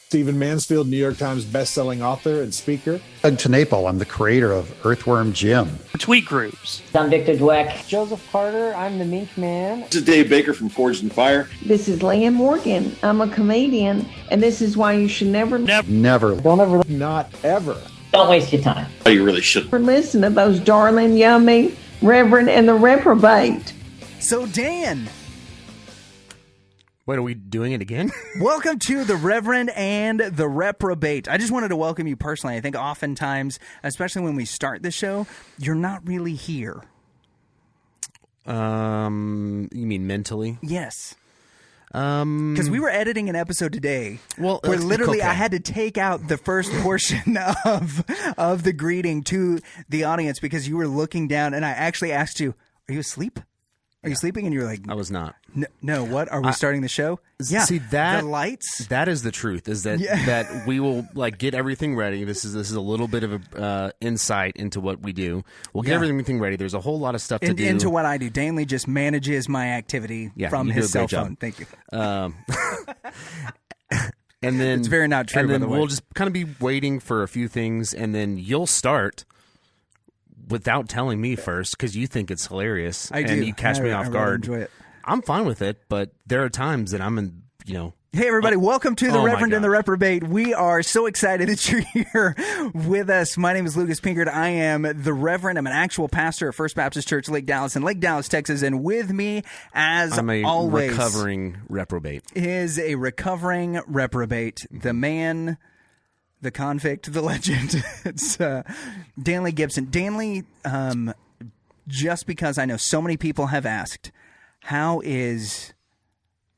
Stephen Mansfield, New York Times bestselling author and speaker. Doug Tenaple, I'm the creator of Earthworm Jim. Tweet Groups. I'm Victor Dweck. Joseph Carter, I'm the Mink Man. This is Dave Baker from Forged in Fire. This is Leah Morgan. I'm a comedian, and this is why you should never Not ever. Don't waste your time. Oh, you really should. listen to those darling, yummy Reverend and the Reprobate. So, Dan. Wait, are we doing it again? Welcome to the Reverend and the Reprobate. I just wanted to welcome you personally. I think oftentimes, especially when we start the show, you're not really here. You mean mentally? Yes. Because we were editing an episode today where literally I had to take out the first portion of the greeting to the audience because you were looking down and I actually asked you, are you asleep? Are you sleeping? And you were like, I was not. No, what? Are we starting the show? Yeah. See, that the lights? That is the truth, is that that we will get everything ready. This is a little bit of a insight into what we do. We'll get everything ready. There's a whole lot of stuff to do. Into what I do. Danley just manages my activity from his cell phone. Thank you. And then it's very not true, and then by the way. we'll just kind of be waiting for a few things, and then you'll start without telling me first because you think it's hilarious. I do. And you catch me off guard. Really enjoy it. I'm fine with it, but there are times that I'm in, Hey, everybody. Welcome to the Reverend and the Reprobate. We are so excited that you're here with us. My name is Lucas Pinkert. I am the Reverend. I'm an actual pastor at First Baptist Church, Lake Dallas, in Lake Dallas, Texas. And with me, as I'm a always, recovering reprobate. Is a recovering reprobate. The man, the convict, the legend. It's Danley Gibson. Danley, just because I know so many people have asked, how's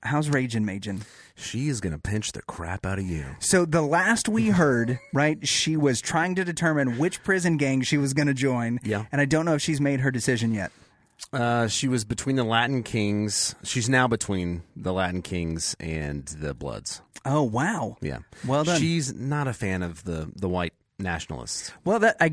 Ragin' Majin? She is going to pinch the crap out of you. So the last we heard, right, she was trying to determine which prison gang she was going to join. Yeah. And I don't know if she's made her decision yet. She was between the Latin Kings. She's now between the Latin Kings and the Bloods. Oh, wow. Yeah. Well done. She's not a fan of the white nationalists. Well, that I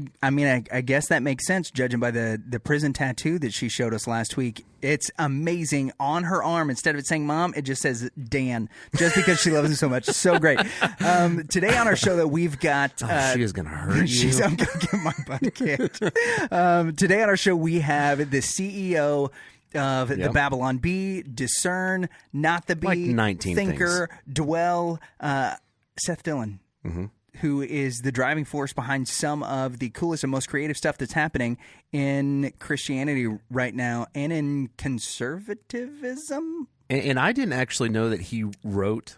guess that makes sense, judging by the prison tattoo that she showed us last week. It's amazing. On her arm, instead of it saying "Mom," it just says "Dan," just because she loves him so much. So great. Today on our show, that we've got. She is going to hurt you. I'm going to get my butt kicked. Today on our show, we have the CEO of the Babylon Bee, Discern, Not the Bee, like 19 Thinkr, things. Dwell, Seth Dillon. Mm-hmm. Who is the driving force behind some of the coolest and most creative stuff that's happening in Christianity right now and in conservatism. And I didn't actually know that he wrote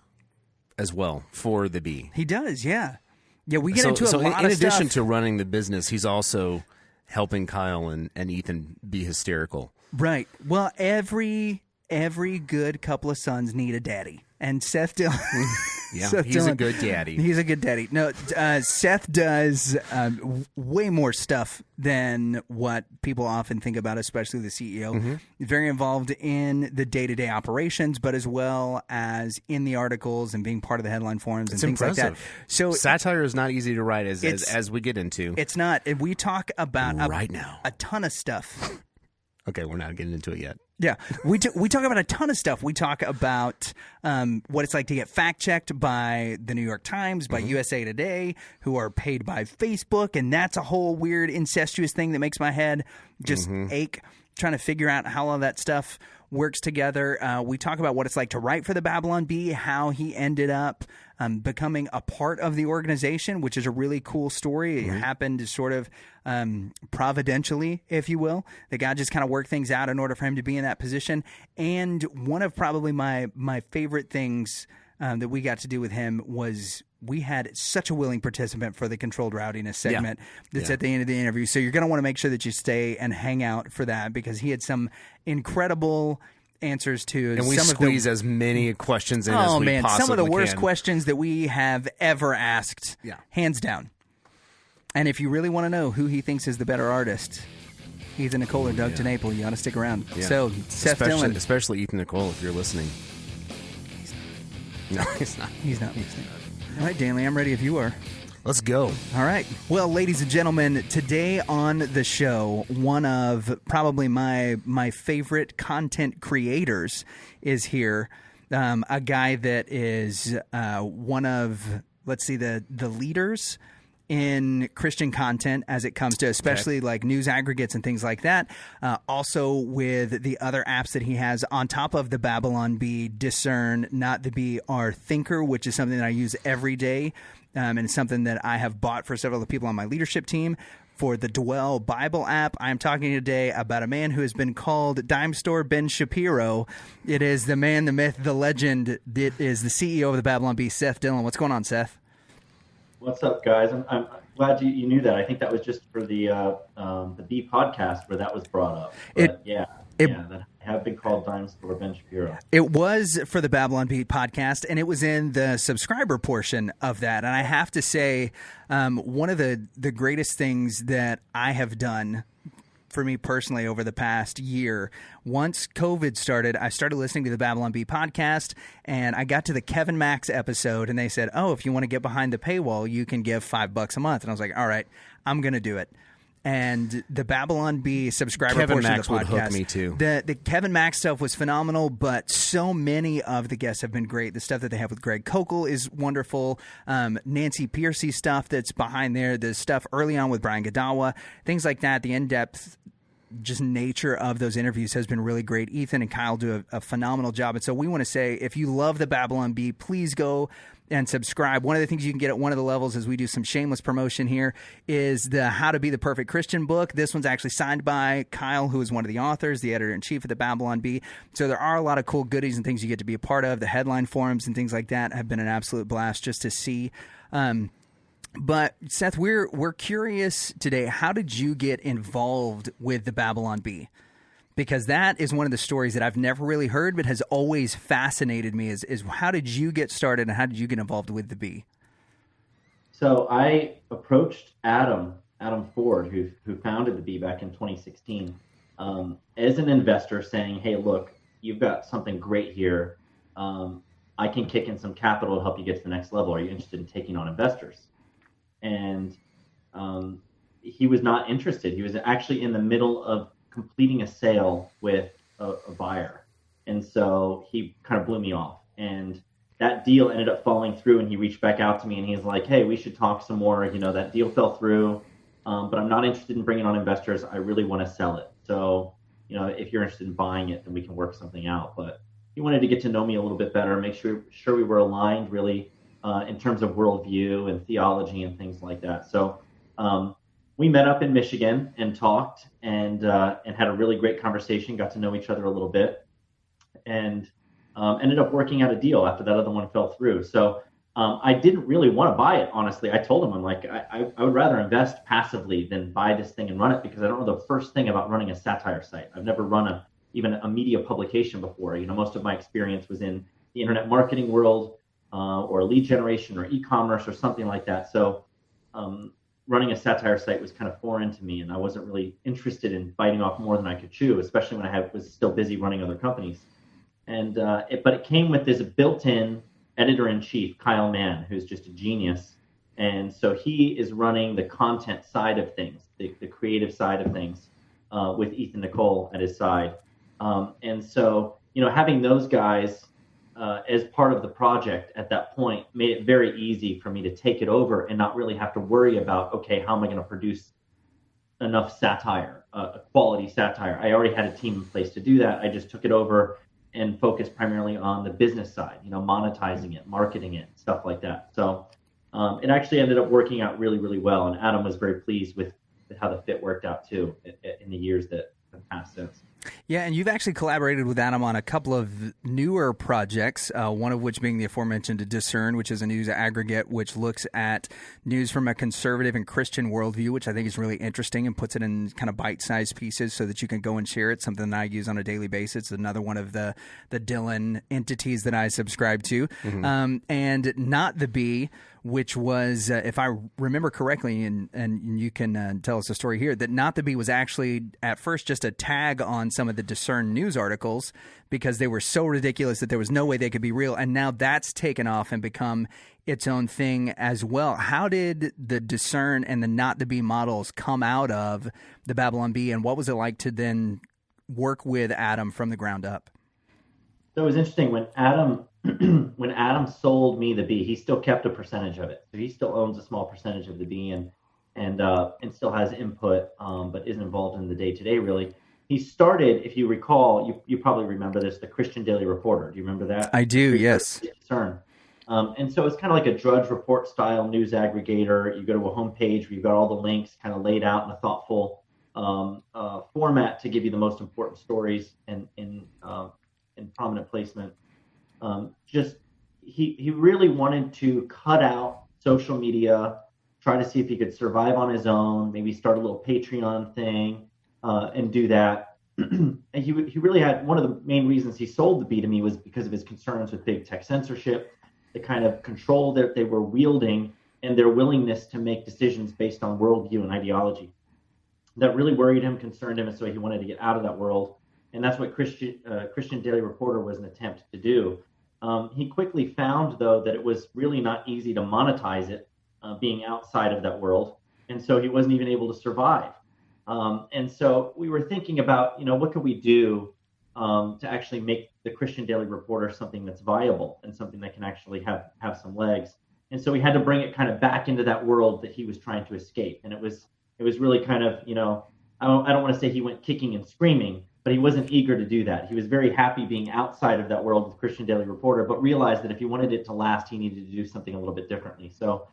as well for the Bee. He does, yeah. Yeah, we get into a lot of stuff. In addition to running the business, he's also helping Kyle and Ethan be hysterical. Right. Well, every good couple of sons need a daddy. And Seth Dillon... Yeah, Seth he's Dillon, a good daddy. He's a good daddy. No, Seth does way more stuff than what people often think about, especially the CEO. Mm-hmm. Very involved in the day-to-day operations, but as well as in the articles and being part of the headline forums and things impressive. like that. So satire is not easy to write as we get into. It's not. We talk about right now a ton of stuff. Okay, we're not getting into it yet. Yeah, we talk about a ton of stuff. We talk about what it's like to get fact-checked by the New York Times, by USA Today, who are paid by Facebook, and that's a whole weird incestuous thing that makes my head just ache, trying to figure out how all that stuff works together. We talk about what it's like to write for the Babylon Bee, how he ended up becoming a part of the organization, which is a really cool story. It happened sort of providentially, if you will. The guy just kind of worked things out in order for him to be in that position. And one of probably my favorite things that we got to do with him was we had such a willing participant for the controlled rowdiness segment that's at the end of the interview. So you're going to want to make sure that you stay and hang out for that because he had some incredible answers to and we squeeze as many questions in as we possibly can. Some of the worst questions that we have ever asked, hands down. And if you really want to know who he thinks is the better artist, Ethan Nicole or Doug Tenaple, you ought to stick around. Yeah. So, Seth Dillon. Especially Ethan Nicole, if you're listening. No, he's not. He's not listening. All right, Danley, I'm ready if you are. Let's go. All right. Well, ladies and gentlemen, today on the show, one of probably my favorite content creators is here. a guy that is one of, let's see, the leaders in Christian content as it comes to especially like news aggregates and things like that. Also with the other apps that he has on top of the Babylon Bee, Discern, Not the Bee, are Thinkr, which is something that I use every day. And it's something that I have bought for several of the people on my leadership team. For the Dwell Bible app, I'm talking today about a man who has been called Dime Store Ben Shapiro. It is the man, the myth, the legend that is the CEO of the Babylon Bee, Seth Dillon. What's going on, Seth? What's up, guys? I'm glad you knew that. I think that was just for the Bee podcast where that was brought up. But that I have been called Dime Store Ben Shapiro. It was for the Babylon Bee podcast, and it was in the subscriber portion of that. And I have to say, one of the greatest things that I have done for me personally over the past year, once COVID started, I started listening to the Babylon Bee podcast, and I got to the Kevin Max episode, and they said, oh, if you want to get behind the paywall, you can give $5 a month. And I was like, all right, I'm going to do it. And the Babylon Bee subscriber Kevin portion Max of the would podcast, hook me too. The Kevin Max stuff was phenomenal, but so many of the guests have been great. The stuff that they have with Greg Kokel is wonderful. Nancy Piercy stuff that's behind there, the stuff early on with Brian Godawa, things like that. The in-depth just nature of those interviews has been really great. Ethan and Kyle do a phenomenal job. And so we want to say, if you love the Babylon Bee, please go and subscribe. One of the things you can get at one of the levels, as we do some shameless promotion here, is the How to Be the Perfect Christian book. This one's actually signed by Kyle, who is one of the authors, the editor-in-chief of the Babylon Bee. So there are a lot of cool goodies and things you get to be a part of. The headline forums and things like that have been an absolute blast just to see. But Seth, we're curious today, how did you get involved with the Babylon Bee? Because that is one of the stories that I've never really heard, but has always fascinated me is how did you get started and how did you get involved with the Bee? So I approached Adam Ford, who founded the Bee back in 2016, as an investor saying, hey, look, you've got something great here. I can kick in some capital to help you get to the next level. Are you interested in taking on investors? And he was not interested. He was actually in the middle of completing a sale with a buyer. And so he kind of blew me off. And that deal ended up falling through, and he reached back out to me and he's like, hey, we should talk some more. You know, that deal fell through, but I'm not interested in bringing on investors. I really want to sell it. So, you know, if you're interested in buying it, then we can work something out. But he wanted to get to know me a little bit better, make sure we were aligned really in terms of worldview and theology and things like that. So we met up in Michigan and talked and had a really great conversation, got to know each other a little bit, and ended up working out a deal after that other one fell through. So I didn't really want to buy it, honestly. I told him, I'm like, I would rather invest passively than buy this thing and run it, because I don't know the first thing about running a satire site. I've never run even a media publication before. You know, most of my experience was in the internet marketing world or lead generation or e-commerce or something like that. So running a satire site was kind of foreign to me, and I wasn't really interested in biting off more than I could chew, especially when I was still busy running other companies. And but it came with this built-in editor-in-chief, Kyle Mann, who's just a genius. And so he is running the content side of things, the creative side of things, with Ethan Nicole at his side. And so, you know, having those guys as part of the project at that point made it very easy for me to take it over and not really have to worry about, okay, how am I going to produce enough satire, a quality satire? I already had a team in place to do that. I just took it over and focused primarily on the business side, you know, monetizing it, marketing it, stuff like that. So it actually ended up working out really, really well. And Adam was very pleased with how the fit worked out too in the years that have passed since. Yeah, and you've actually collaborated with Adam on a couple of newer projects, one of which being the aforementioned Discern, which is a news aggregate which looks at news from a conservative and Christian worldview, which I think is really interesting and puts it in kind of bite-sized pieces so that you can go and share it, something that I use on a daily basis. It's another one of the Dillon entities that I subscribe to. Mm-hmm. And Not the Bee, which was, if I remember correctly, and you can tell us the story here, that Not the Bee was actually at first just a tag on some of the Discern news articles because they were so ridiculous that there was no way they could be real. And now that's taken off and become its own thing as well. How did the Discern and the Not the Bee models come out of the Babylon Bee, and what was it like to then work with Adam from the ground up? So it was interesting when Adam when Adam sold me the bee, he still kept a percentage of it. So he still owns a small percentage of the bee and still has input, but isn't involved in the day-to-day really. He started, if you recall, you probably remember this, the Christian Daily Reporter. Do you remember that? I do, yes. Concern. And so it's kind of like a Drudge Report style news aggregator. You go to a homepage where you've got all the links kind of laid out in a thoughtful format to give you the most important stories and in prominent placement. He really wanted to cut out social media, try to see if he could survive on his own, maybe start a little Patreon thing and do that. And he really had, one of the main reasons he sold the bee to me was because of his concerns with big tech censorship, the kind of control that they were wielding, and their willingness to make decisions based on worldview and ideology. That really worried him, concerned him, and so he wanted to get out of that world. And that's what Christian Daily Reporter was an attempt to do. He quickly found, though, that it was really not easy to monetize it, being outside of that world. And so he wasn't even able to survive. And so we were thinking about, what could we do to actually make the Christian Daily Reporter something that's viable and something that can actually have some legs. And so we had to bring it kind of back into that world that he was trying to escape. And it was really kind of, I don't want to say he went kicking and screaming, but he wasn't eager to do that. He was very happy being outside of that world with Christian Daily Reporter, but realized that if he wanted it to last, he needed to do something a little bit differently. So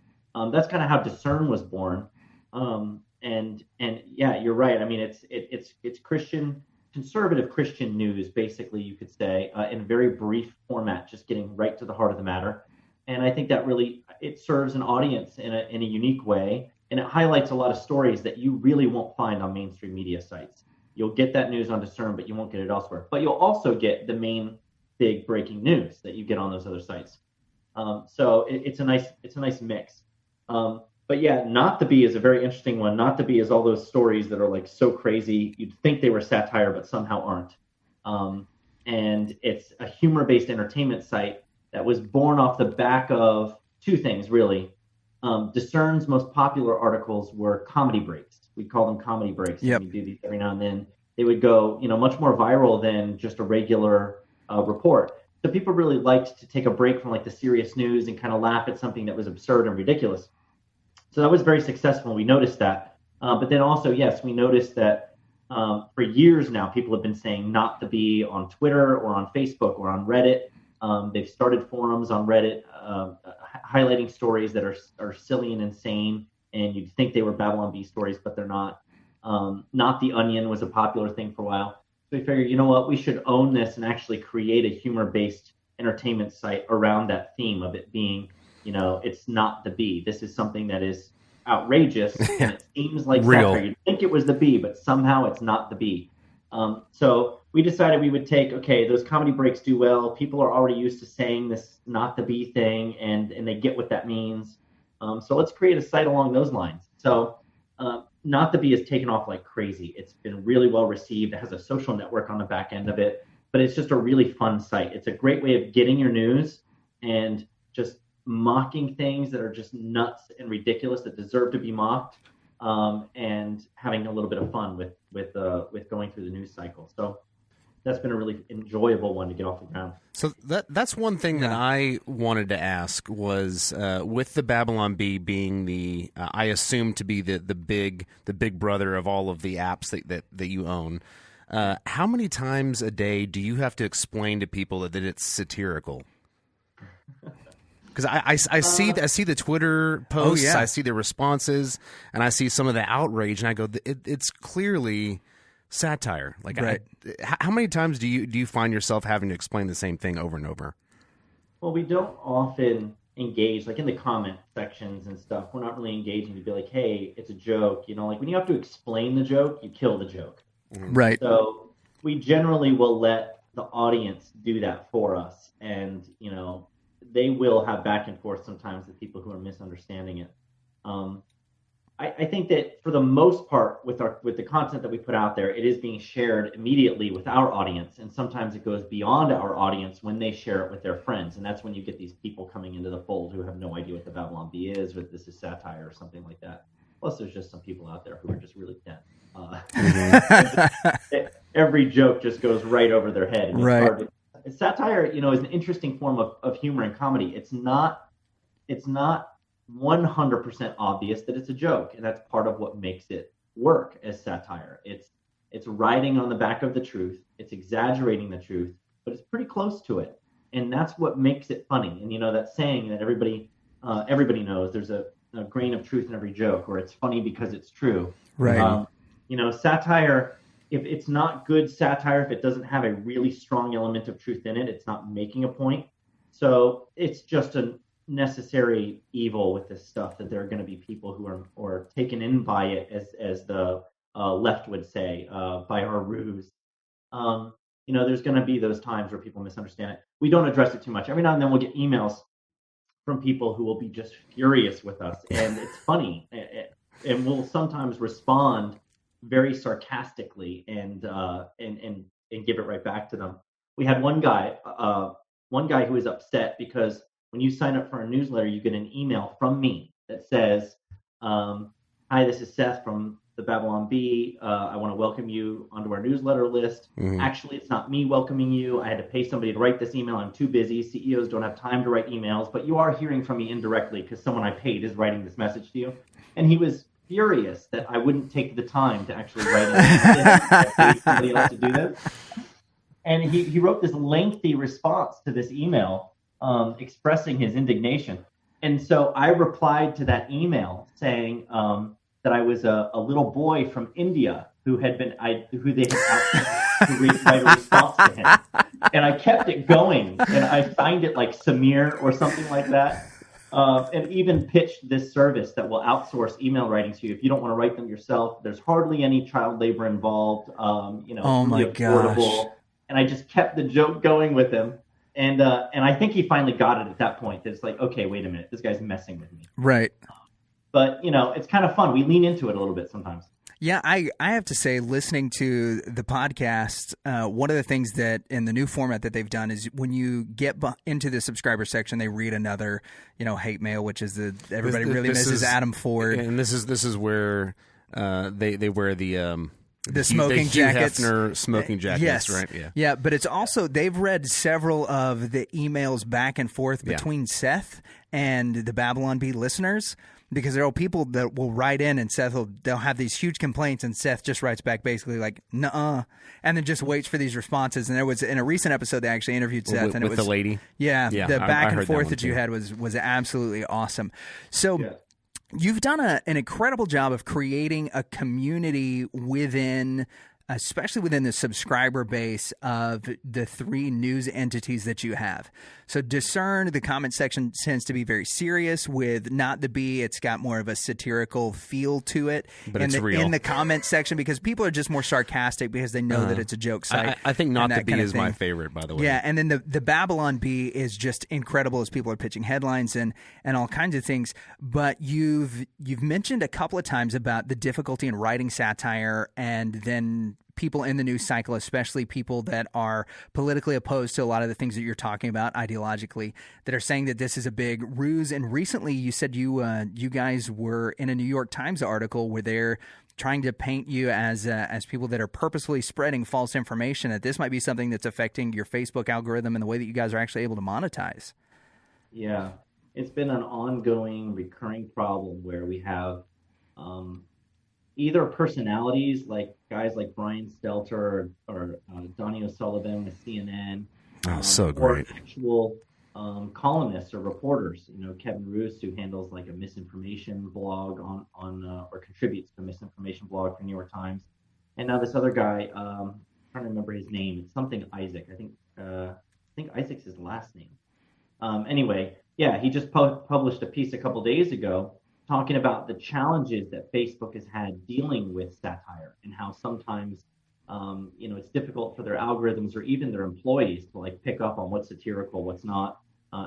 that's kind of how Discern was born. And yeah, you're right. I mean, it's Christian, conservative Christian news, basically, you could say, in a very brief format, just getting right to the heart of the matter. And I think that really, it serves an audience in a unique way. And it highlights a lot of stories that you really won't find on mainstream media sites. You'll get that news on Discern, but you won't get it elsewhere. But you'll also get the main big breaking news that you get on those other sites. So it's a nice mix. But yeah, Not the Bee is a very interesting one. Not the Bee is all those stories that are like so crazy. You'd think they were satire, but somehow aren't. And it's a humor-based entertainment site that was born off the back of two things, really. Discern's most popular articles were comedy breaks. We call them comedy breaks. Yep. We do these every now and then. They would go, much more viral than just a regular report. So people really liked to take a break from like the serious news and kind of laugh at something that was absurd and ridiculous. So that was very successful. We noticed that. But then also, yes, we noticed that for years now, people have been saying Not the Bee on Twitter or on Facebook or on Reddit. They've started forums on Reddit highlighting stories that are silly and insane, and you'd think they were Babylon Bee stories, but they're not. Not the Onion was a popular thing for a while. So we figured, you know what, we should own this and actually create a humor-based entertainment site around that theme of it being, it's not the bee. This is something that is outrageous, and it seems like real. Satire. You'd think it was the bee, but somehow it's not the bee. So we decided we would take, those comedy breaks do well. People are already used to saying this not the bee thing, and they get what that means. So let's create a site along those lines. So Not the Bee has taken off like crazy. It's been really well received. It has a social network on the back end of it, but it's just a really fun site. It's a great way of getting your news and just mocking things that are just nuts and ridiculous that deserve to be mocked, and having a little bit of fun with going through the news cycle. So that's been a really enjoyable one to get off the ground. So that's one thing that I wanted to ask was with the Babylon Bee being the I assume to be the big brother of all of the apps that you own. How many times a day do you have to explain to people that it's satirical? Because I see the Twitter posts, I see the responses, and I see some of the outrage, and I go, it's clearly satire. Like, right. How many times do you find yourself having to explain the same thing over and over? Well, we don't often engage, like in the comment sections and stuff. We're not really engaging to be like, hey, it's a joke. Like when you have to explain the joke, you kill the joke. Right. So we generally will let the audience do that for us, and they will have back and forth sometimes with people who are misunderstanding it. I think that for the most part, with the content that we put out there, it is being shared immediately with our audience, and sometimes it goes beyond our audience when they share it with their friends, and that's when you get these people coming into the fold who have no idea what the Babylon Bee is, or this is satire or something like that. Plus, there's just some people out there who are just really dense. Every joke just goes right over their head, and it's satire, is an interesting form of humor and comedy. It's not 100% obvious that it's a joke, and that's part of what makes it work as satire. It's riding on the back of the truth. It's exaggerating the truth, but it's pretty close to it, and that's what makes it funny. And that saying that everybody knows, there's a grain of truth in every joke, or it's funny because it's true. Right. Satire, if it's not good satire, if it doesn't have a really strong element of truth in it, it's not making a point. So it's just a necessary evil with this stuff, that there are going to be people who are taken in by it, as the left would say, by our ruse. There's going to be those times where people misunderstand it. We don't address it too much. Every now and then we'll get emails from people who will be just furious with us, and it's funny, and we'll sometimes respond very sarcastically and give it right back to them. We had one guy who was upset because when you sign up for our newsletter, you get an email from me that says, "Hi, this is Seth from the Babylon Bee. I want to welcome you onto our newsletter list. Mm-hmm. Actually, it's not me welcoming you. I had to pay somebody to write this email. I'm too busy. CEOs don't have time to write emails, but you are hearing from me indirectly because someone I paid is writing this message to you." And he was furious that I wouldn't take the time to actually write it. I paid somebody else to do this. And he wrote this lengthy response to this email, expressing his indignation. And so I replied to that email saying that I was a little boy from India who they had asked to write a response to him. And I kept it going, and I signed it like Samir or something like that. And even pitched this service that will outsource email writing to you if you don't want to write them yourself. There's hardly any child labor involved. Oh my gosh! And I just kept the joke going with him, and I think he finally got it at that point. That it's like, okay, wait a minute, this guy's messing with me. Right. But it's kind of fun. We lean into it a little bit sometimes. Yeah, I have to say, listening to the podcast, one of the things that in the new format that they've done is when you get into the subscriber section, they read another, hate mail, which is everybody really misses Adam Ford, and this is where they wear the smoking jackets, Hefner smoking jackets, yes, right? Yeah. But it's also, they've read several of the emails back and forth between Seth and the Babylon Bee listeners. Because there are people that will write in, and they'll have these huge complaints, and Seth just writes back basically like, "Nuh-uh," and then just waits for these responses. And there was, in a recent episode, they actually interviewed Seth, and it was the lady. Yeah, the back and forth that you too. had was absolutely awesome. So you've done an incredible job of creating a community especially within the subscriber base of the three news entities that you have. So Discern, the comment section tends to be very serious. With Not the Bee, it's got more of a satirical feel to it. But it's real. In the comment section, because people are just more sarcastic because they know that it's a joke site. I think Not the Bee is my favorite, by the way. Yeah, and then the Babylon Bee is just incredible as people are pitching headlines and all kinds of things. But you've mentioned a couple of times about the difficulty in writing satire, and then people in the news cycle, especially people that are politically opposed to a lot of the things that you're talking about ideologically, that are saying that this is a big ruse. And recently you said you guys were in a New York Times article where they're trying to paint you as people that are purposefully spreading false information, that this might be something that's affecting your Facebook algorithm and the way that you guys are actually able to monetize. Yeah, it's been an ongoing, recurring problem where we have either personalities like guys like Brian Stelter or Donnie O'Sullivan with CNN, so great, or actual columnists or reporters. Kevin Roos, who handles like a misinformation blog on or contributes to a misinformation blog for New York Times, and now this other guy, I'm trying to remember his name. It's something Isaac. I think Isaac's his last name. Anyway, yeah, he just published a piece a couple days ago talking about the challenges that Facebook has had dealing with satire, and how sometimes, it's difficult for their algorithms or even their employees to like pick up on what's satirical, what's not.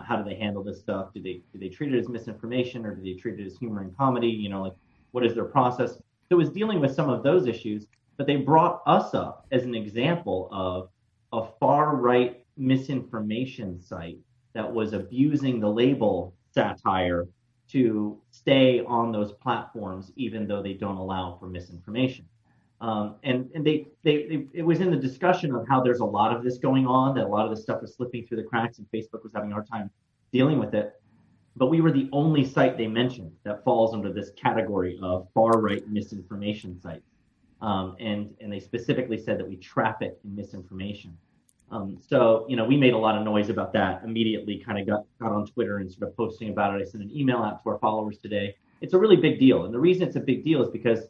How do they handle this stuff? Do they treat it as misinformation, or do they treat it as humor and comedy? What is their process? So it was dealing with some of those issues, but they brought us up as an example of a far-right misinformation site that was abusing the label satire to stay on those platforms, even though they don't allow for misinformation. And it was in the discussion of how there's a lot of this going on, that a lot of this stuff was slipping through the cracks, and Facebook was having a hard time dealing with it. But we were the only site they mentioned that falls under this category of far-right misinformation sites. And they specifically said that we traffic in misinformation. So, we made a lot of noise about that, immediately kind of got on Twitter and sort of posting about it. I sent an email out to our followers today. It's a really big deal. And the reason it's a big deal is because,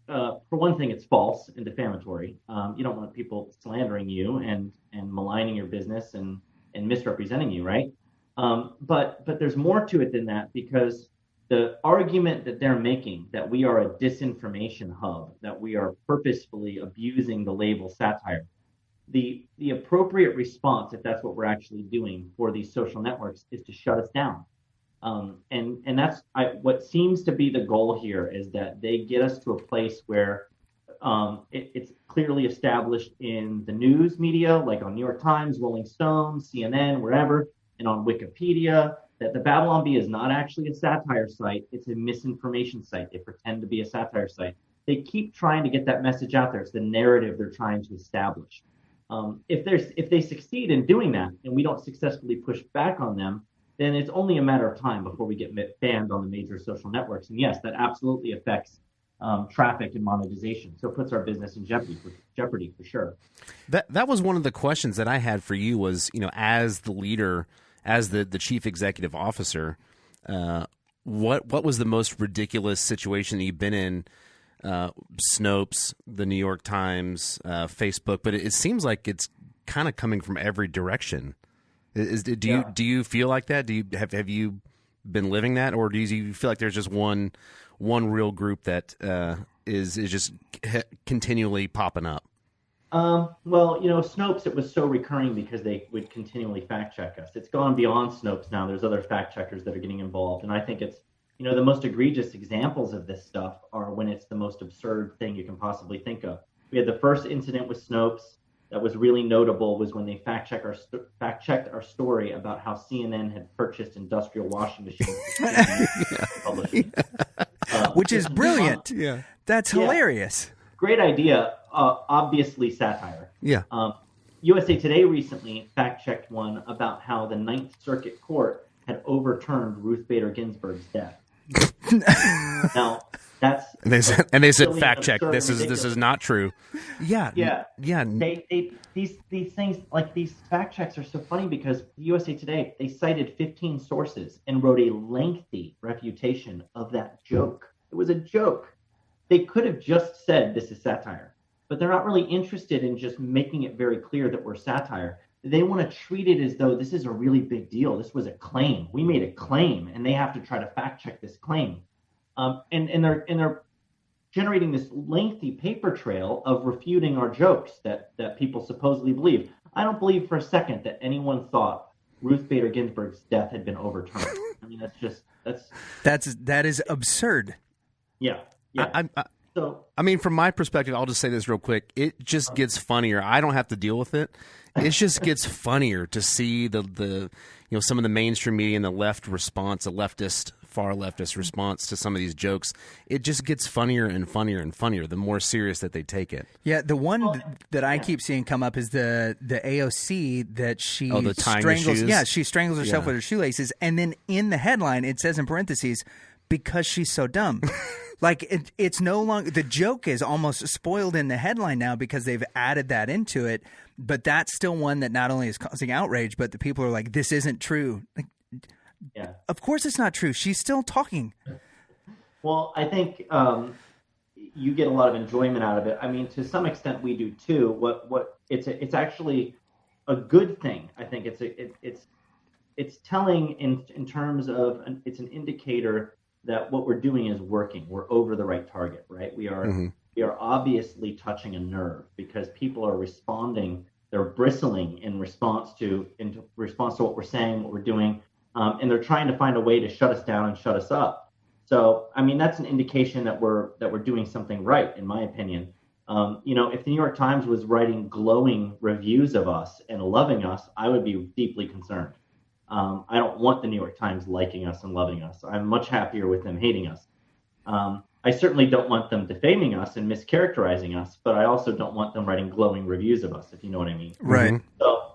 for one thing, it's false and defamatory. You don't want people slandering you and maligning your business and misrepresenting you, right? But there's more to it than that, because the argument that they're making that we are a disinformation hub, that we are purposefully abusing the label satire, the appropriate response, if that's what we're actually doing for these social networks, is to shut us down. And that's what seems to be the goal here, is that they get us to a place where it's clearly established in the news media, like on New York Times, Rolling Stone, CNN, wherever, and on Wikipedia, that the Babylon Bee is not actually a satire site. It's a misinformation site. They pretend to be a satire site. They keep trying to get that message out there. It's the narrative they're trying to establish. If they succeed in doing that, and we don't successfully push back on them, then it's only a matter of time before we get banned on the major social networks. And yes, that absolutely affects traffic and monetization. So it puts our business in jeopardy for sure. That was one of the questions that I had for you was, as the leader, as the chief executive officer, what was the most ridiculous situation that you've been in? Snopes, the New York Times, Facebook, but it seems like it's kind of coming from every direction. Do you feel like that? Have you been living that, or do you feel like there's just one real group that is just continually popping up? Well, Snopes, it was so recurring because they would continually fact check us. It's gone beyond Snopes now. There's other fact checkers that are getting involved, and I think it's the most egregious examples of this stuff are when it's the most absurd thing you can possibly think of. We had the first incident with Snopes that was really notable, was when they fact checked our story about how CNN had purchased industrial washing machines, which is brilliant. Yeah, that's hilarious. Great idea. Obviously satire. Yeah. USA Today recently fact checked one about how the Ninth Circuit Court had overturned Ruth Bader Ginsburg's death. Now, that's and they said fact check. This is not true. Yeah. These things, like these fact checks, are so funny because USA Today, they cited 15 sources and wrote a lengthy refutation of that joke. It was a joke. They could have just said this is satire, but they're not really interested in just making it very clear that we're satire. They want to treat it as though this is a really big deal. This was a claim. We made a claim, and they have to try to fact check this claim. And they're generating this lengthy paper trail of refuting our jokes that people supposedly believe. I don't believe for a second that anyone thought Ruth Bader Ginsburg's death had been overturned. I mean, that is absurd. Yeah. I mean, from my perspective, I'll just say this real quick. It just gets funnier. I don't have to deal with it. It just gets funnier to see the some of the mainstream media and the left response, the far leftist response to some of these jokes. It just gets funnier and funnier and funnier the more serious that they take it. Yeah, the one that I keep seeing come up is the AOC that she strangles. Yeah, she strangles herself with her shoelaces, and then in the headline it says in parentheses, because she's so dumb. Like it's no longer, the joke is almost spoiled in the headline now because they've added that into it. But that's still one that not only is causing outrage, but the people are like, this isn't true. Like, of course it's not true. She's still talking. Well, I think you get a lot of enjoyment out of it. I mean, to some extent we do too. What it's actually a good thing. I think it's telling in terms of it's an indicator that what we're doing is working. We're over the right target, right? We are obviously touching a nerve because people are responding. They're bristling in response to what we're saying, what we're doing, and they're trying to find a way to shut us down and shut us up. So, I mean, that's an indication that we're doing something right, in my opinion. If the New York Times was writing glowing reviews of us and loving us, I would be deeply concerned. I don't want the New York Times liking us and loving us. I'm much happier with them hating us. I certainly don't want them defaming us and mischaracterizing us, but I also don't want them writing glowing reviews of us, if you know what I mean. Right. So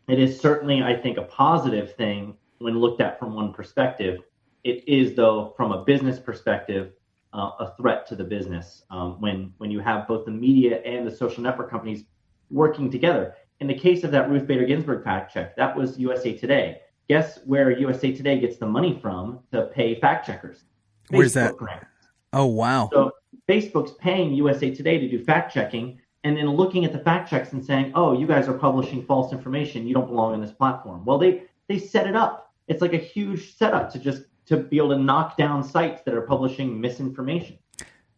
it is certainly, I think, a positive thing when looked at from one perspective. It is, though, from a business perspective, a threat to the business when you have both the media and the social network companies working together. In the case of that Ruth Bader Ginsburg fact check, that was USA Today. Guess where USA Today gets the money from to pay fact checkers? Where's that? Grants. Oh, wow. So Facebook's paying USA Today to do fact checking, and then looking at the fact checks and saying, oh, you guys are publishing false information. You don't belong on this platform. Well, they set it up. It's like a huge setup to be able to knock down sites that are publishing misinformation.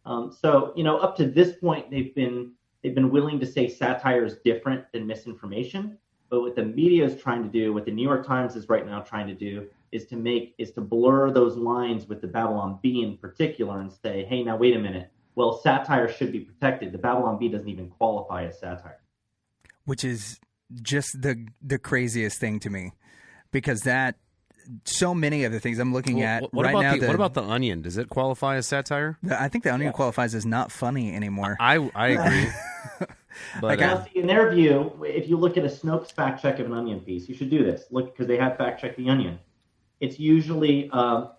So, up to this point, they've been willing to say satire is different than misinformation. But what the media is trying to do, what the New York Times is right now trying to do, is to blur those lines with the Babylon Bee in particular and say, hey, now wait a minute. Well, satire should be protected. The Babylon Bee doesn't even qualify as satire. Which is just the craziest thing to me, because that so many of the things I'm looking at right now. What about The Onion? Does it qualify as satire? I think The Onion qualifies as not funny anymore. I agree. But in their view, if you look at a Snopes fact check of an Onion piece, you should do this. Look, because they have fact checked The Onion. It's usually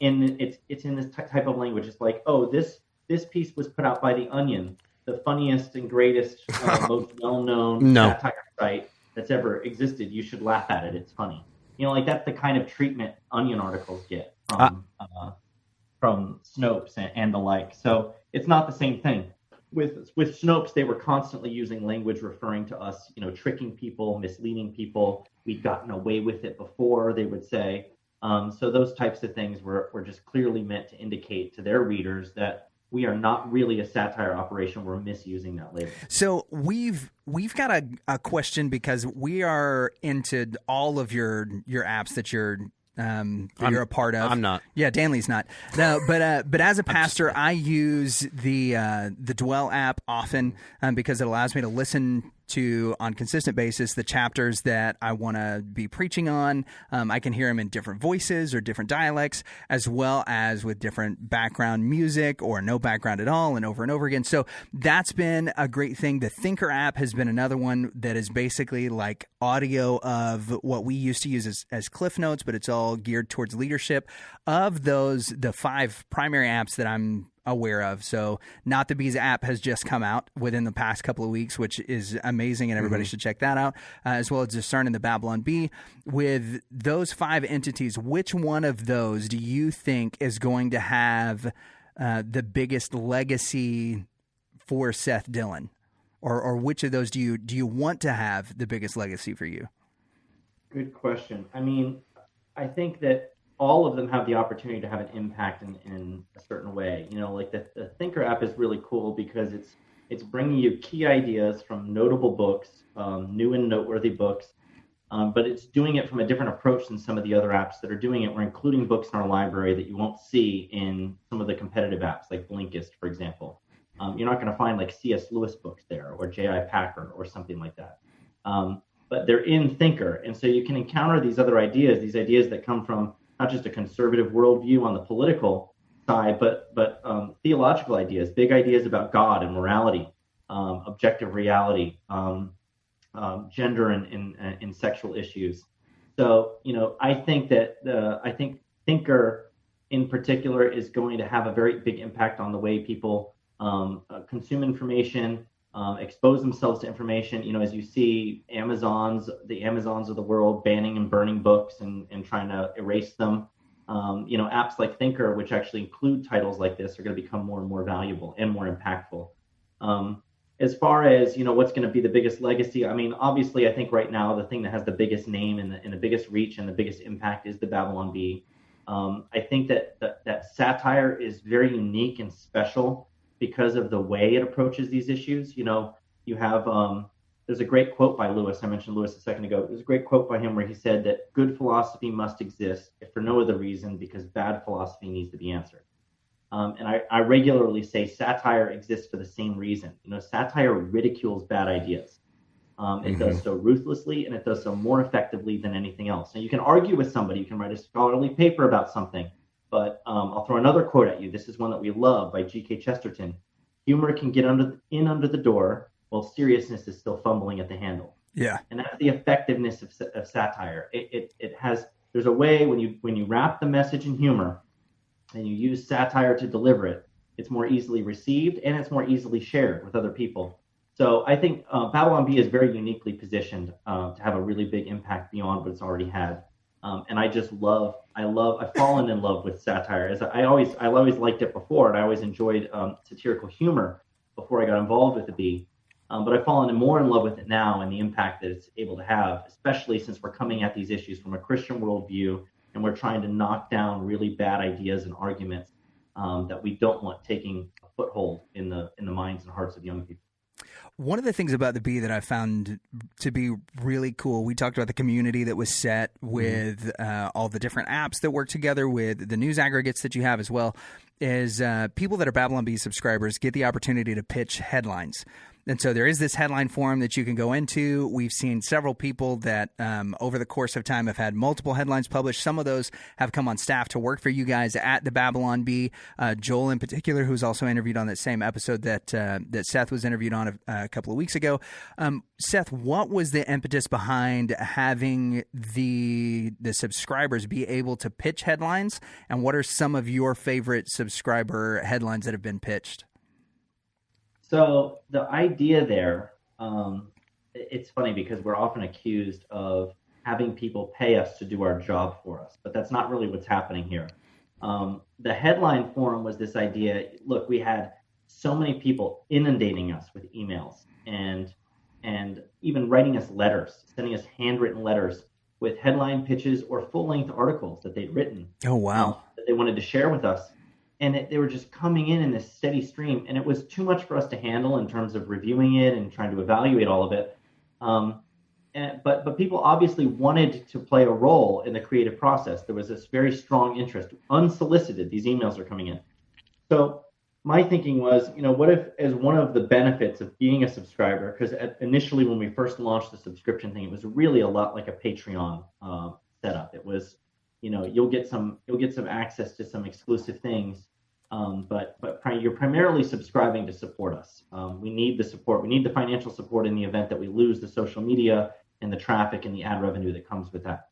in this type of language. It's like, oh, this piece was put out by The Onion, the funniest and greatest, most well-known satire site that's ever existed. You should laugh at it. It's funny. Like that's the kind of treatment Onion articles get from Snopes and the like. So it's not the same thing. With Snopes, they were constantly using language referring to us, tricking people, misleading people. We'd gotten away with it before, they would say. So those types of things were just clearly meant to indicate to their readers that we are not really a satire operation. We're misusing that label. So we've got a question, because we are into all of your apps that you're a part of. I'm not. Yeah, Danley's not. No, but as a pastor, I use the Dwell app often because it allows me to listen to, on consistent basis, the chapters that I want to be preaching on. I can hear them in different voices or different dialects, as well as with different background music or no background at all, and over again. So that's been a great thing. The Thinkr app has been another one that is basically like audio of what we used to use as Cliff Notes, but it's all geared towards leadership. Of those, the 5 primary apps that I'm aware of. So Not the Bees app has just come out within the past couple of weeks, which is amazing, and everybody should check that out, as well as Discern and the Babylon Bee. With those 5 entities, which one of those do you think is going to have the biggest legacy for Seth Dillon? Or which of those do you want to have the biggest legacy for you? Good question. I mean, I think that all of them have the opportunity to have an impact in a certain way. Like the Thinkr app is really cool because it's bringing you key ideas from notable books, new and noteworthy books, but it's doing it from a different approach than some of the other apps that are doing it. We're including books in our library that you won't see in some of the competitive apps, like Blinkist, for example. You're not going to find like C.S. Lewis books there, or J.I. Packer, or something like that. But they're in Thinkr, and so you can encounter these other ideas, these ideas that come from not just a conservative worldview on the political side, but theological ideas, big ideas about God and morality, objective reality, gender and sexual issues. So, I think that Thinkr in particular is going to have a very big impact on the way people consume information, expose themselves to information. As you see the Amazons of the world banning and burning books and trying to erase them. Apps like Thinkr, which actually include titles like this, are going to become more and more valuable and more impactful. As far as, what's going to be the biggest legacy, I mean, obviously, I think right now the thing that has the biggest name and the biggest reach and the biggest impact is the Babylon Bee. I think that satire is very unique and special because of the way it approaches these issues. You have, there's a great quote by Lewis. I mentioned Lewis a second ago. There's a great quote by him where he said that good philosophy must exist, if for no other reason, because bad philosophy needs to be answered. And I regularly say satire exists for the same reason. Satire ridicules bad ideas. It does so ruthlessly, and it does so more effectively than anything else. And you can argue with somebody, you can write a scholarly paper about something, But I'll throw another quote at you. This is one that we love by G.K. Chesterton. Humor can get under the door while seriousness is still fumbling at the handle. Yeah. And that's the effectiveness of satire. There's a way when you wrap the message in humor and you use satire to deliver it, it's more easily received and it's more easily shared with other people. So I think Babylon Bee is very uniquely positioned to have a really big impact beyond what it's already had. And I've fallen in love with satire. As I always liked it before, and I always enjoyed satirical humor before I got involved with the Bee. But I've fallen more in love with it now and the impact that it's able to have, especially since we're coming at these issues from a Christian worldview and we're trying to knock down really bad ideas and arguments that we don't want taking a foothold in the minds and hearts of young people. One of the things about the Bee that I found to be really cool, we talked about the community that was set with all the different apps that work together with the news aggregates that you have as well, is people that are Babylon Bee subscribers get the opportunity to pitch headlines. And so there is this headline forum that you can go into. We've seen several people that over the course of time have had multiple headlines published. Some of those have come on staff to work for you guys at the Babylon Bee. Joel in particular, who's also interviewed on that same episode that Seth was interviewed on a couple of weeks ago. Seth, what was the impetus behind having the subscribers be able to pitch headlines? And what are some of your favorite subscriber headlines that have been pitched? So the idea there, it's funny because we're often accused of having people pay us to do our job for us, but that's not really what's happening here. The headline forum was this idea. Look, we had so many people inundating us with emails and even writing us letters, sending us handwritten letters with headline pitches or full-length articles that they'd written. Oh, wow. That they wanted to share with us. And they were just coming in this steady stream, and it was too much for us to handle in terms of reviewing it and trying to evaluate all of it. But people obviously wanted to play a role in the creative process. There was this very strong interest, unsolicited. These emails are coming in. So my thinking was, what if, as one of the benefits of being a subscriber, because initially when we first launched the subscription thing, it was really a lot like a Patreon setup. It was, you'll get some access to some exclusive things, but you're primarily subscribing to support us. We need the support. We need the financial support in the event that we lose the social media and the traffic and the ad revenue that comes with that.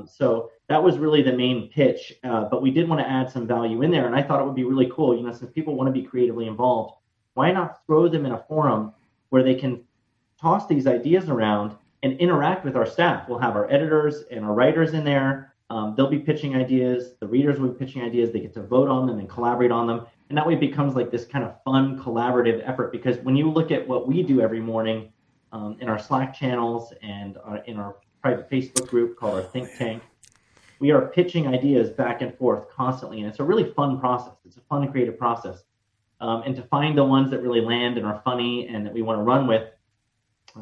So that was really the main pitch, but we did want to add some value in there, and I thought it would be really cool. Since people want to be creatively involved, why not throw them in a forum where they can toss these ideas around and interact with our staff? We'll have our editors and our writers in there. They'll be pitching ideas. The readers will be pitching ideas. They get to vote on them and collaborate on them. And that way it becomes like this kind of fun collaborative effort, because when you look at what we do every morning in our Slack channels and in our private Facebook group called our Think Tank, we are pitching ideas back and forth constantly. And it's a really fun process. It's a fun, creative process. And to find the ones that really land and are funny and that we want to run with,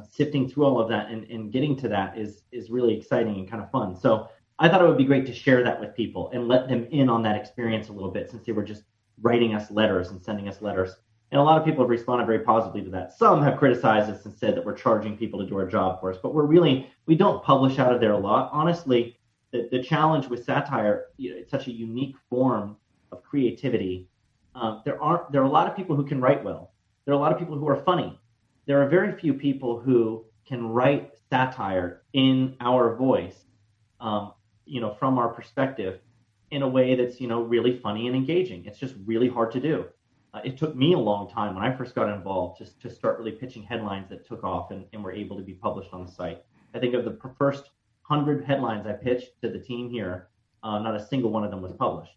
sifting through all of that and getting to that is really exciting and kind of fun. So I thought it would be great to share that with people and let them in on that experience a little bit, since they were just writing us letters and sending us letters. And a lot of people have responded very positively to that. Some have criticized us and said that we're charging people to do our job for us, but we don't publish out of there a lot. Honestly, the challenge with satire, it's such a unique form of creativity. There are a lot of people who can write well. There are a lot of people who are funny. There are very few people who can write satire in our voice, from our perspective, in a way that's, really funny and engaging. It's just really hard to do. It took me a long time when I first got involved just to start really pitching headlines that took off and were able to be published on the site. I think of the first 100 headlines I pitched to the team here, not a single one of them was published.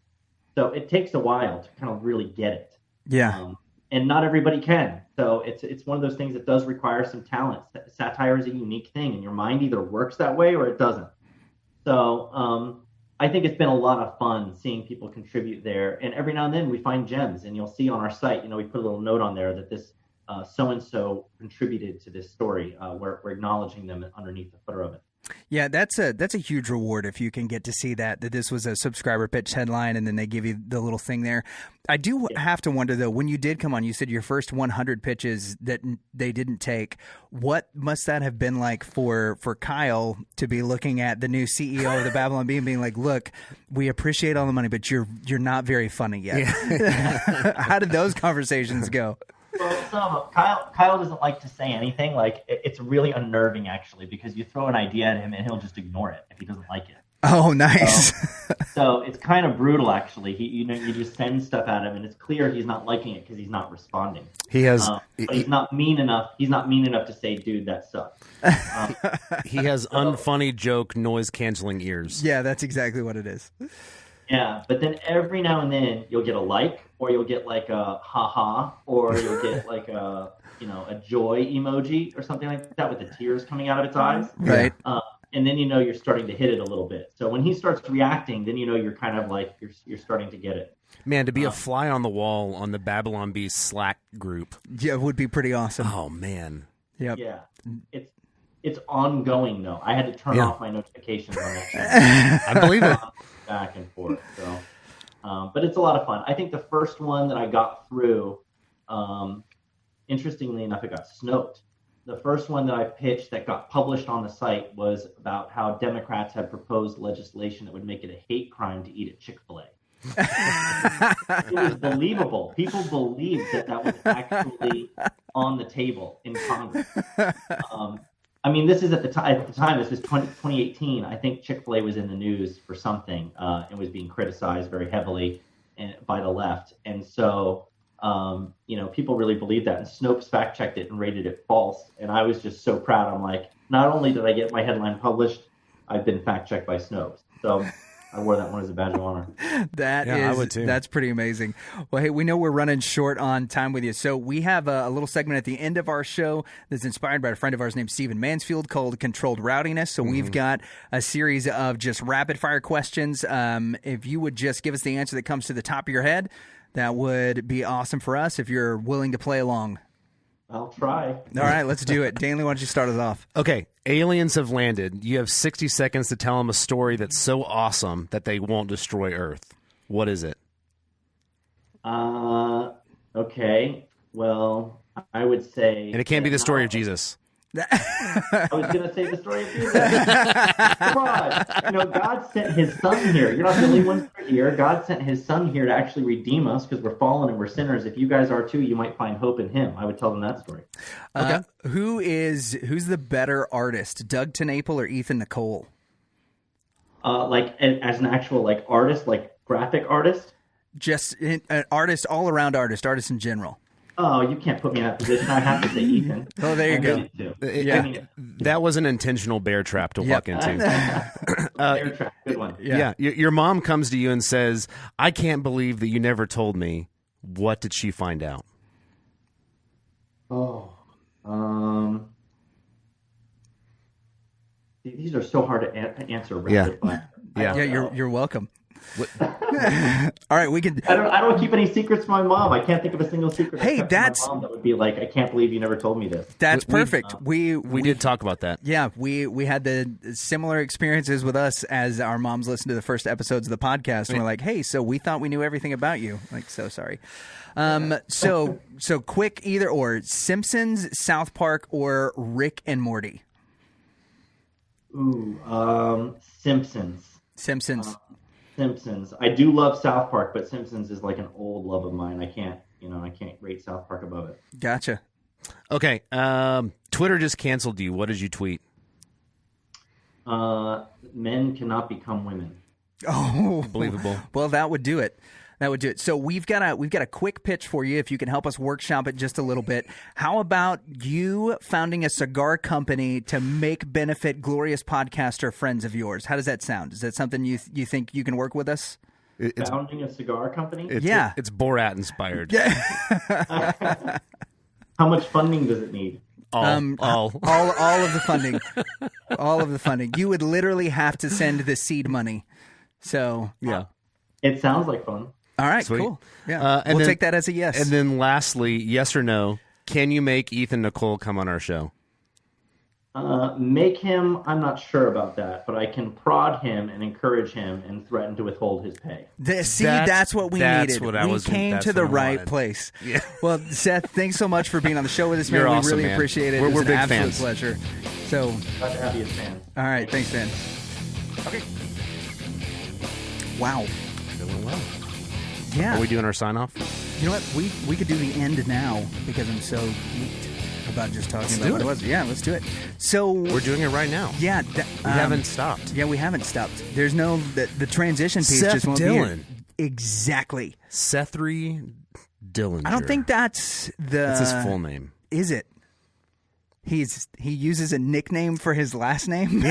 So it takes a while to kind of really get it. Yeah. And not everybody can. So it's one of those things that does require some talent. Satire is a unique thing, and your mind either works that way or it doesn't. So I think it's been a lot of fun seeing people contribute there. And every now and then we find gems, and you'll see on our site, we put a little note on there that this so-and-so contributed to this story. We're acknowledging them underneath the footer of it. Yeah, that's a huge reward if you can get to see that this was a subscriber pitch headline and then they give you the little thing there. I do have to wonder, though, when you did come on, you said your first 100 pitches that they didn't take. What must that have been like for Kyle to be looking at the new CEO of the Babylon Bee and being like, look, we appreciate all the money, but you're not very funny yet. Yeah. How did those conversations go? Well, Kyle doesn't like to say anything. Like, it's really unnerving, actually, because you throw an idea at him and he'll just ignore it if he doesn't like it. Oh, nice. So it's kind of brutal, actually. You just send stuff at him, and it's clear he's not liking it because he's not responding. He has, but he's not mean enough. He's not mean enough to say, "Dude, that sucks." He has unfunny joke noise canceling ears. Yeah, that's exactly what it is. Yeah, but then every now and then you'll get a like, or you'll get like a haha, or you'll get like a joy emoji or something like that with the tears coming out of its eyes. Right. And then you're starting to hit it a little bit. So when he starts reacting, then you're kind of like you're starting to get it. Man, to be a fly on the wall on the Babylon Bee Slack group. Yeah, it would be pretty awesome. Oh man. Yep. Yeah. It's ongoing though. I had to turn off my notifications on that. I believe it. Back and forth. So, but it's a lot of fun. I think the first one that I got through, interestingly enough, it got snoped. The first one that I pitched that got published on the site was about how Democrats had proposed legislation that would make it a hate crime to eat at Chick-fil-A. It was believable. People believed that was actually on the table in Congress. I mean, this is at the time. This was 2018. I think Chick-fil-A was in the news for something and was being criticized very heavily by the left. And so, people really believed that. And Snopes fact-checked it and rated it false. And I was just so proud. I'm like, not only did I get my headline published, I've been fact-checked by Snopes. So I wore that one as a badge of honor. I would too. That's pretty amazing. Well, hey, we know we're running short on time with you, so we have a little segment at the end of our show that's inspired by a friend of ours named Stephen Mansfield called Controlled Rowdiness. So we've got a series of just rapid-fire questions. If you would just give us the answer that comes to the top of your head, that would be awesome for us if you're willing to play along. I'll try. All right, let's do it. Danley, why don't you start us off? Okay, aliens have landed. You have 60 seconds to tell them a story that's so awesome that they won't destroy Earth. What is it? Okay. Well, I would say... And it can't be the story of Jesus. I was going to say the story of Jesus. God sent his son here. You're not the only ones that are here. God sent his son here to actually redeem us because we're fallen and we're sinners. If you guys are too, you might find hope in him. I would tell them that story. Okay. Who's the better artist, Doug TenNapel or Ethan Nicolle? As an actual artist, graphic artist? Just an artist, all around artist in general. Oh, you can't put me in that position. I have to say Ethan. Oh, there you go. That was an intentional bear trap to walk into. Bear trap, good one. Yeah. Your mom comes to you and says, I can't believe that you never told me. What did she find out? These are so hard to answer rapid fire. Yeah, you're welcome. All right, we can. I don't keep any secrets from my mom. I can't think of a single secret. Hey, that's my mom that would be like, I can't believe you never told me this. That's perfect. We did talk about that. Yeah, we had the similar experiences with us as our moms listened to the first episodes of the podcast, and we're like, hey, so we thought we knew everything about you. Like, so sorry. So quick either or: Simpsons, South Park, or Rick and Morty. Ooh, Simpsons. Simpsons. I do love South Park, but Simpsons is like an old love of mine. I can't rate South Park above it. Gotcha. Okay. Twitter just canceled you. What did you tweet? Men cannot become women. Oh, believable. Well, that would do it. So we've got a quick pitch for you if you can help us workshop it just a little bit. How about you founding a cigar company to benefit glorious podcaster friends of yours? How does that sound? Is that something you think you can work with us? Founding a cigar company? It's Borat inspired. Yeah. How much funding does it need? All of the funding. All of the funding. You would literally have to send the seed money. So yeah. It sounds like fun. All right, Sweet. cool. Yeah, we'll take that as a yes. And then lastly, yes or no, can you make Ethan Nicolle come on our show? Make him, I'm not sure about that, but I can prod him and encourage him and threaten to withhold his pay. That's what we needed. We came to the right place. Yeah. Well, Seth, thanks so much for being on the show with us, man. You're we awesome, really man. appreciate it. We're It was big an absolute fans. pleasure. So, Glad to have you as fans. all right, thanks, man. Okay. Wow. That went well. Yeah. Are we doing our sign off? You know what? We could do the end now because I'm so geeked about just talking about what it was. Yeah, let's do it. So We're doing it right now. yeah, We haven't stopped. Yeah, we haven't stopped. There's no the transition piece Seth just won't Dillon. be here. Exactly. Seth Dillon. I don't think that's that's his full name. Is it? He uses a nickname for his last name.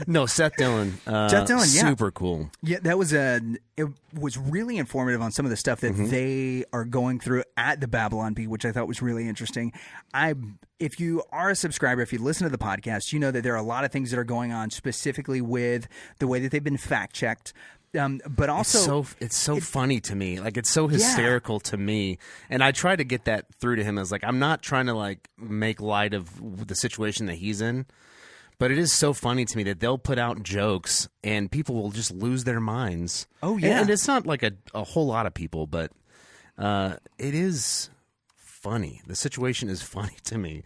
No, Seth Dillon. Seth Dillon, yeah. Super cool. Yeah, that was it was really informative on some of the stuff that they are going through at the Babylon Bee, which I thought was really interesting. If you are a subscriber, if you listen to the podcast, you know that there are a lot of things that are going on specifically with the way that they've been fact checked. But also, it's so funny to me. Like, it's so hysterical to me. And I try to get that through to him as, like, I'm not trying to, like, make light of the situation that he's in. But it is so funny to me that they'll put out jokes and people will just lose their minds. Oh, yeah. And it's not like a whole lot of people, but it is funny. The situation is funny to me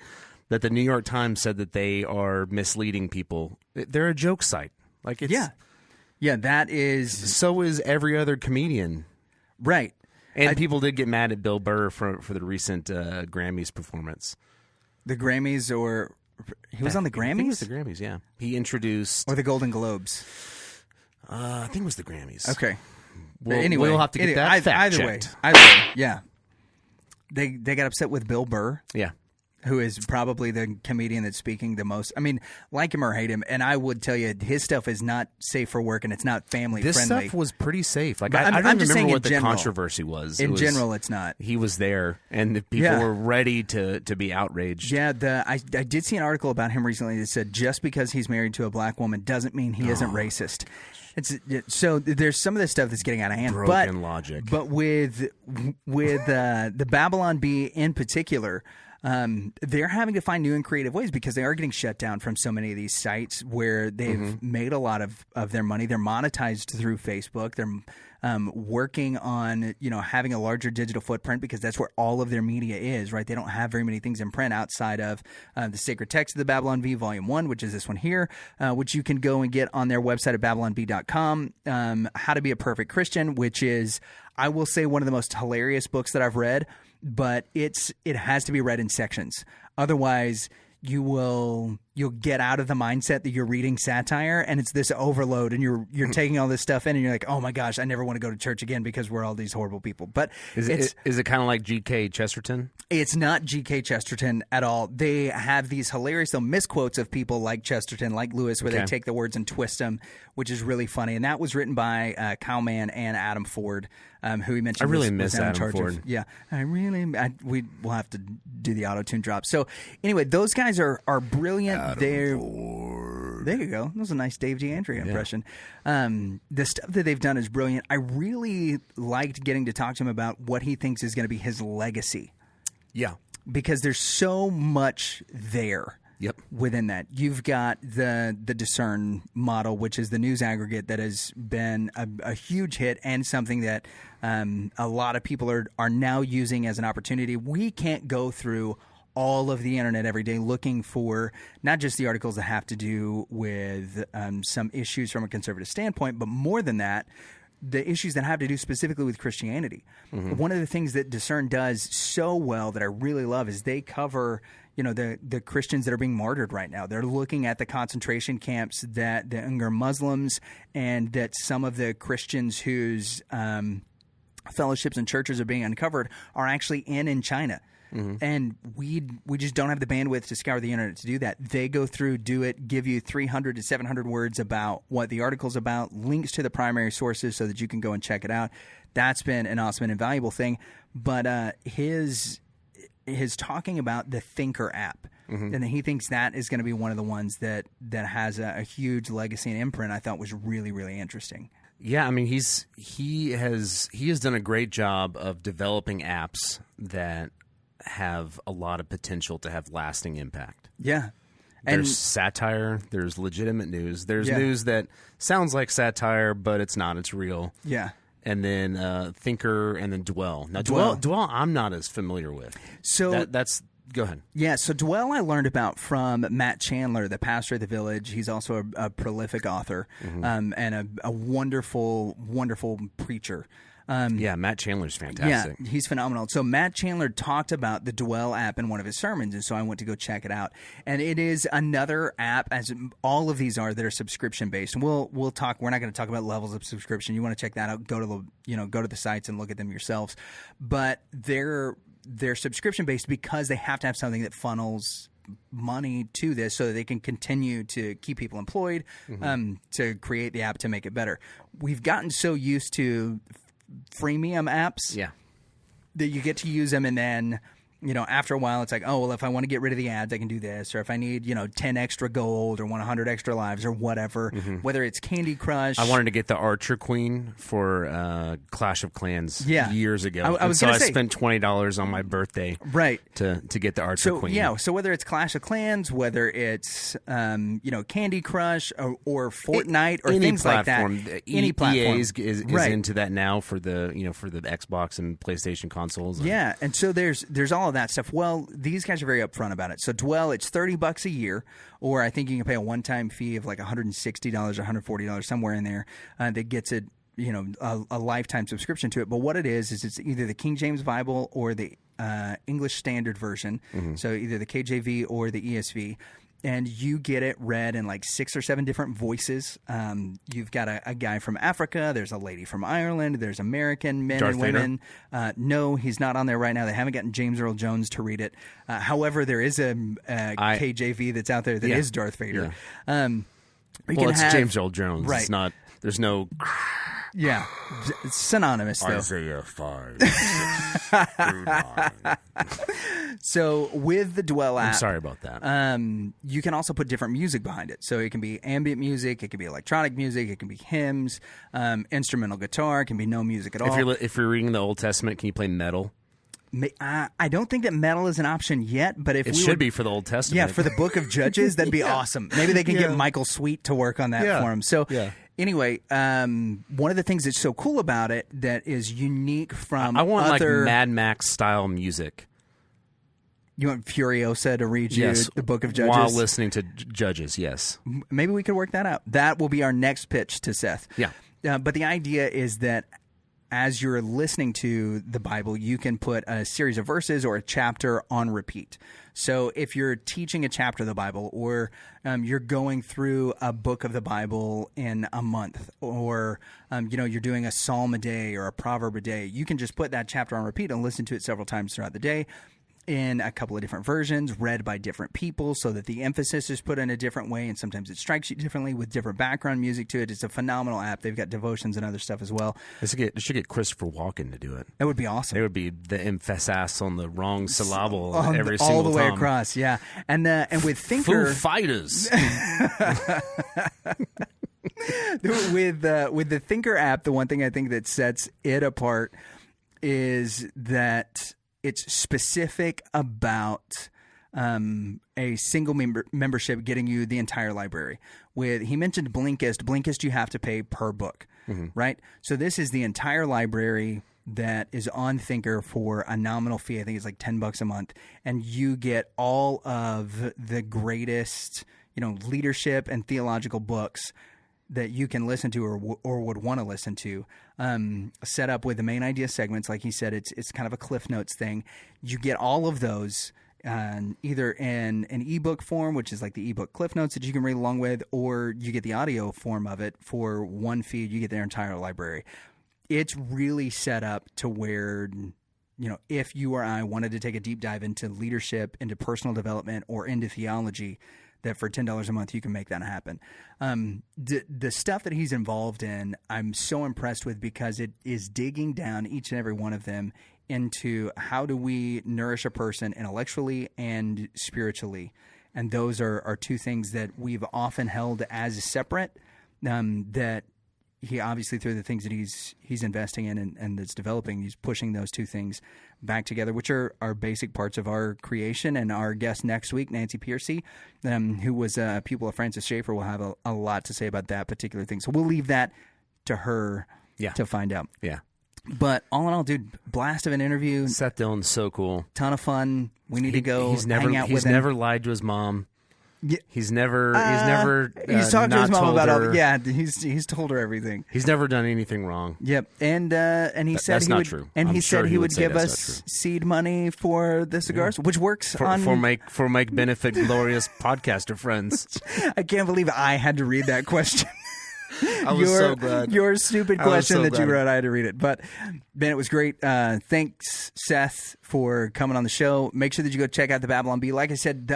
that the New York Times said that they are misleading people. They're a joke site. Like, it's, yeah, that is. So is every other comedian. Right. And people did get mad at Bill Burr for the recent Grammys performance. The Grammys, or he was on the Grammys? I think it was the Grammys, yeah. He introduced... Or the Golden Globes. I think it was the Grammys. Okay. Anyway, we'll have to get that fact checked. Either way, yeah. They got upset with Bill Burr. Yeah. Who is probably the comedian that's speaking the most. I mean, like him or hate him, and I would tell you his stuff is not safe for work and it's not family friendly. This stuff was pretty safe. Like, But I don't just remember saying what the general. controversy was. In general, it's not. He was there, and the people were ready to be outraged. Yeah, I did see an article about him recently that said just because he's married to a black woman doesn't mean he isn't racist. So there's some of this stuff that's getting out of hand. Broken logic. But with the Babylon Bee in particular, they're having to find new and creative ways because they are getting shut down from so many of these sites where they've made a lot of their money. They're monetized through Facebook. They're working on having a larger digital footprint because that's where all of their media is, right? They don't have very many things in print outside of the Sacred Text of the Babylon Bee, Volume 1, which is this one here, which you can go and get on their website at babylonbee.com. How to Be a Perfect Christian, which is, I will say, one of the most hilarious books that I've read. But it has to be read in sections. Otherwise, you'll get out of the mindset that you're reading satire and it's this overload and you're taking all this stuff in and you're like, oh my gosh, I never want to go to church again because we're all these horrible people. But is it kind of like G.K. Chesterton? It's not G.K. Chesterton at all. They have these hilarious misquotes of people like Chesterton, like Lewis, where they take the words and twist them, which is really funny. And that was written by Cowman and Adam Ford, who he mentioned. I really miss Adam Ford. We will have to do the auto-tune drop. So anyway, those guys are brilliant. There you go. That was a nice Dave D'Andrea impression. The stuff that they've done is brilliant. I really liked getting to talk to him about what he thinks is going to be his legacy. Yeah. Because there's so much there. Yep. Within that, you've got the Discern model, which is the news aggregate that has been a huge hit and something that a lot of people are now using as an opportunity. We can't go through all of the internet every day looking for not just the articles that have to do with some issues from a conservative standpoint, but more than that, the issues that have to do specifically with Christianity. One of the things that Discern does so well that I really love is they cover the Christians that are being martyred right now. They're looking at the concentration camps that the Thinkr Muslims and that some of the Christians whose fellowships and churches are being uncovered are actually in China. And we just don't have the bandwidth to scour the internet to do that. They go through, do it, give you 300 to 700 words about what the article's about, links to the primary sources so that you can go and check it out. That's been an awesome and invaluable thing. But his talking about the Thinkr app, and he thinks that is going to be one of the ones that has a huge legacy and imprint, I thought was really, really interesting. Yeah, I mean, he has done a great job of developing apps that have a lot of potential to have lasting impact. Yeah. There's satire. There's legitimate news. There's news that sounds like satire, but it's not. It's real. Yeah. And then Thinkr, and then Dwell. Now, Dwell I'm not as familiar with. So that's go ahead. Yeah, so Dwell I learned about from Matt Chandler, the pastor of the Village. He's also a prolific author and a wonderful, wonderful preacher. Matt Chandler's fantastic. Yeah, he's phenomenal. So Matt Chandler talked about the Dwell app in one of his sermons, and so I went to go check it out. And it is another app, as all of these are, that are subscription based. And we'll talk. We're not going to talk about levels of subscription. You want to check that out? Go to the sites and look at them yourselves. But they're subscription based because they have to have something that funnels money to this so that they can continue to keep people employed, to create the app to make it better. We've gotten so used to freemium apps that you get to use them, and then after a while it's like, oh well, if I want to get rid of the ads I can do this, or if I need 10 extra gold or 100 extra lives or whatever, whether it's Candy Crush. I wanted to get the Archer Queen for Clash of Clans years ago. I spent $20 on my birthday to get the Archer Queen. So whether it's Clash of Clans, whether it's Candy Crush or Fortnite or things like that, any platform is into that now for the for the Xbox and PlayStation consoles. And so there's all of that stuff. Well, these guys are very upfront about it. So Dwell, it's $30 a year, or I think you can pay a one-time fee of like $160 or $140 somewhere in there that gets it, a lifetime subscription to it. But what it is it's either the King James Bible or the English Standard Version. So either the KJV or the ESV. And you get it read in like 6 or 7 different voices. You've got a guy from Africa. There's a lady from Ireland. There's American men Darth and women. No, he's not on there right now. They haven't gotten James Earl Jones to read it. However, there is a KJV that's out there that is Darth Vader. It's James Earl Jones. Right. It's not. There's no. Yeah, it's synonymous though. Isaiah 5, 6 through 9. So with the Dwell app, I'm sorry about that. You can also put different music behind it. So it can be ambient music, it can be electronic music, it can be hymns, instrumental guitar, it can be no music at all. If you're reading the Old Testament, can you play metal? I don't think that metal is an option yet, but if it should be for the Old Testament. Yeah, for the Book of Judges, that'd be awesome. Maybe they can get Michael Sweet to work on that for him. So. Anyway, one of the things that's so cool about it that is unique from I want other... like Mad Max style music. You want Furiosa to read you the Book of Judges? While listening to Judges, yes. Maybe we could work that out. That will be our next pitch to Seth. Yeah. But the idea is that as you're listening to the Bible, you can put a series of verses or a chapter on repeat. So if you're teaching a chapter of the Bible, or you're going through a book of the Bible in a month, or you're doing a psalm a day or a proverb a day, you can just put that chapter on repeat and listen to it several times throughout the day in a couple of different versions, read by different people, so that the emphasis is put in a different way, and sometimes it strikes you differently with different background music to it. It's a phenomenal app. They've got devotions and other stuff as well. They should get Christopher Walken to do it. That would be awesome. It would be the emphasis on the wrong syllable every single all the way time. across. Yeah, and with Thinkr, Foo Fighters. with the Thinkr app, the one thing I think that sets it apart is that it's specific about a single membership getting you the entire library. He mentioned Blinkist. Blinkist you have to pay per book, right? So this is the entire library that is on Thinkr for a nominal fee. I think it's like $10 a month, and you get all of the greatest, leadership and theological books that you can listen to or would want to listen to, set up with the main idea segments. Like he said, it's kind of a Cliff Notes thing. You get all of those either in an ebook form, which is like the ebook Cliff Notes that you can read along with, or you get the audio form of it for one feed. You get their entire library. It's really set up to where, if you or I wanted to take a deep dive into leadership, into personal development, or into theology, that for $10 a month you can make that happen. The stuff that he's involved in, I'm so impressed with, because it is digging down each and every one of them into how do we nourish a person intellectually and spiritually. And those are two things that we've often held as separate, that he obviously, through the things that he's investing in and that's developing, he's pushing those two things back together, which are basic parts of our creation. And our guest next week, Nancy Piercy, who was a pupil of Francis Schaeffer, will have a lot to say about that particular thing. So we'll leave that to her to find out. Yeah. But all in all, dude, blast of an interview. Seth Dillon's so cool. Ton of fun. We need to go hang out with him. He's never lied to his mom. Yeah. He's never he's talked to his mom about her. he's told her everything. He's never done anything wrong. Yep. And he said that's he not would, true. and I'm he sure said he would say give that's us not true. seed money for the cigars, which works for my benefit glorious podcaster friends. I can't believe I had to read that question. I was so glad. Your stupid question that you glad. wrote, I had to read it. But, man, it was great. Thanks, Seth, for coming on the show. Make sure that you go check out the Babylon Bee. Like I said,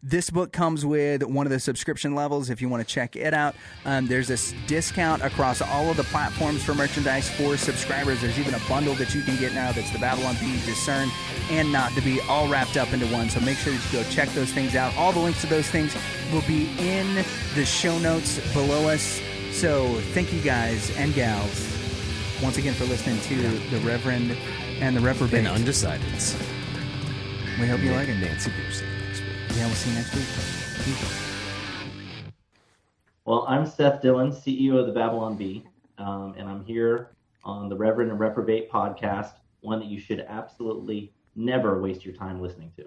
this book comes with one of the subscription levels if you want to check it out. There's this discount across all of the platforms for merchandise for subscribers. There's even a bundle that you can get now that's the Babylon Bee, Discern, and Not to Be, all wrapped up into one. So make sure that you go check those things out. All the links to those things will be in the show notes below us. So thank you guys and gals once again for listening to the Reverend and the Reprobate. And Undecideds. We hope you like it. Nancy Piercy next week. Yeah, we'll see you next week. Well, I'm Seth Dillon, CEO of the Babylon Bee, and I'm here on the Reverend and Reprobate podcast, one that you should absolutely never waste your time listening to.